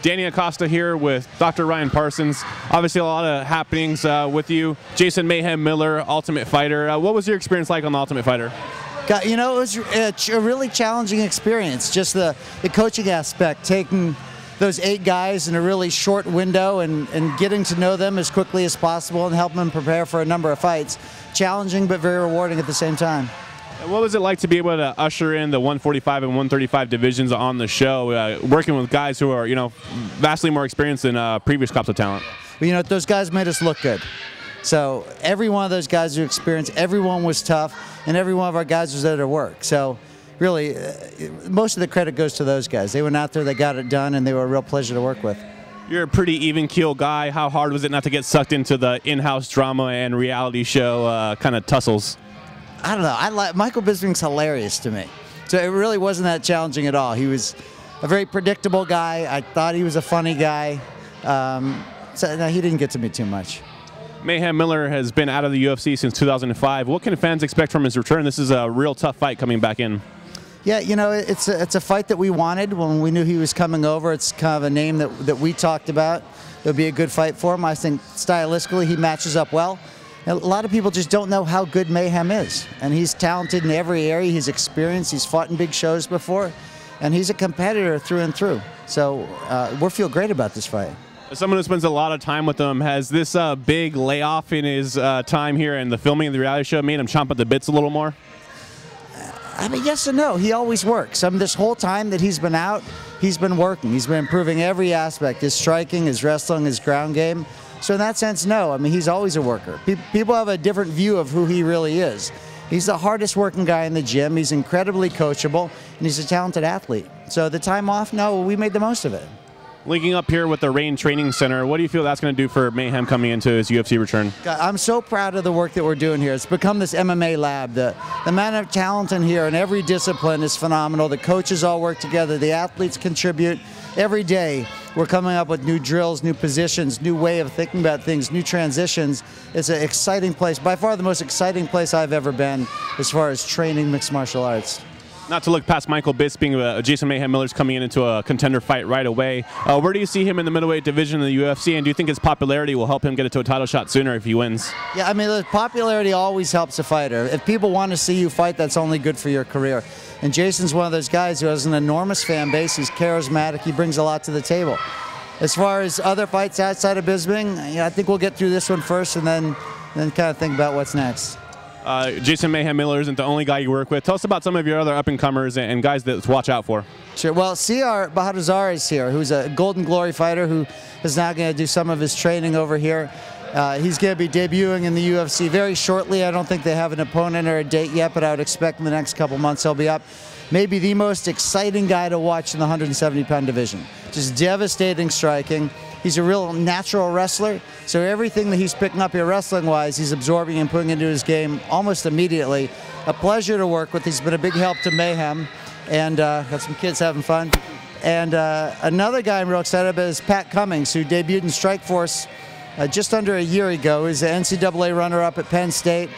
Danny Acosta here with Dr. Ryan Parsons. Obviously a lot of happenings with you. Jason Mayhem Miller, Ultimate Fighter. What was your experience like on the Ultimate Fighter? You know, it was a really challenging experience. Just the coaching aspect, taking those 8 guys in a really short window and getting to know them as quickly as possible and helping them prepare for a number of fights. Challenging but very rewarding at the same time. What was it like to be able to usher in the 145 and 135 divisions on the show, working with guys who are, vastly more experienced than previous Cops of Talent? Well, those guys made us look good. So every one of those guys who experienced, everyone was tough, and every one of our guys was there to work. So really, most of the credit goes to those guys. They went out there, they got it done, and they were a real pleasure to work with. You're a pretty even-keel guy. How hard was it not to get sucked into the in-house drama and reality show kind of tussles? I don't know. Michael Bisping's hilarious to me. So it really wasn't that challenging at all. He was a very predictable guy. I thought he was a funny guy. So no, he didn't get to me too much. Mayhem Miller has been out of the UFC since 2005. What can fans expect from his return? This is a real tough fight coming back in. Yeah, it's a fight that we wanted when we knew he was coming over. It's kind of a name that we talked about. It would be a good fight for him. I think stylistically he matches up well. A lot of people just don't know how good Mayhem is. And he's talented in every area. He's experienced. He's fought in big shows before. And he's a competitor through and through. So we feel great about this fight. As someone who spends a lot of time with him, has this big layoff in his time here and the filming of the reality show made him chomp at the bits a little more? I mean, yes and no. He always works. This whole time that he's been out, he's been working. He's been improving every aspect, his striking, his wrestling, his ground game. So in that sense, no. I mean, he's always a worker. People have a different view of who he really is. He's the hardest working guy in the gym. He's incredibly coachable, and he's a talented athlete. So the time off, no, we made the most of it. Linking up here with the Rain Training Center, what do you feel that's going to do for Mayhem coming into his UFC return? I'm so proud of the work that we're doing here. It's become this MMA lab. The amount of talent in here in every discipline is phenomenal. The coaches all work together. The athletes contribute. Every day we're coming up with new drills, new positions, new way of thinking about things, new transitions. It's an exciting place. By far the most exciting place I've ever been as far as training mixed martial arts. Not to look past Michael Bisping, Jason Mayhem Miller's coming into a contender fight right away. Where do you see him in the middleweight division of the UFC, and do you think his popularity will help him get into a title shot sooner if he wins? Yeah, I mean, the popularity always helps a fighter. If people want to see you fight, that's only good for your career. And Jason's one of those guys who has an enormous fan base. He's charismatic. He brings a lot to the table. As far as other fights outside of Bisping, I think we'll get through this one first and then kind of think about what's next. Jason Mayhem Miller isn't the only guy you work with. Tell us about some of your other up-and-comers and guys that watch out for. Sure. Well, Siyar Bahadurzada is here, who's a Golden Glory fighter who is now going to do some of his training over here. He's going to be debuting in the UFC very shortly. I don't think they have an opponent or a date yet, but I would expect in the next couple months he'll be up. Maybe the most exciting guy to watch in the 170-pound division. Just devastating striking. He's a real natural wrestler, so everything that he's picking up here wrestling-wise, he's absorbing and putting into his game almost immediately. A pleasure to work with. He's been a big help to Mayhem, and got some kids having fun. And another guy I'm real excited about is Pat Cummings, who debuted in Strikeforce just under a year ago. He's an NCAA runner-up at Penn State.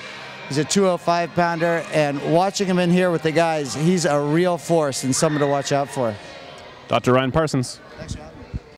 He's a 205-pounder, and watching him in here with the guys, he's a real force and someone to watch out for. Dr. Ryan Parsons. Thanks, John.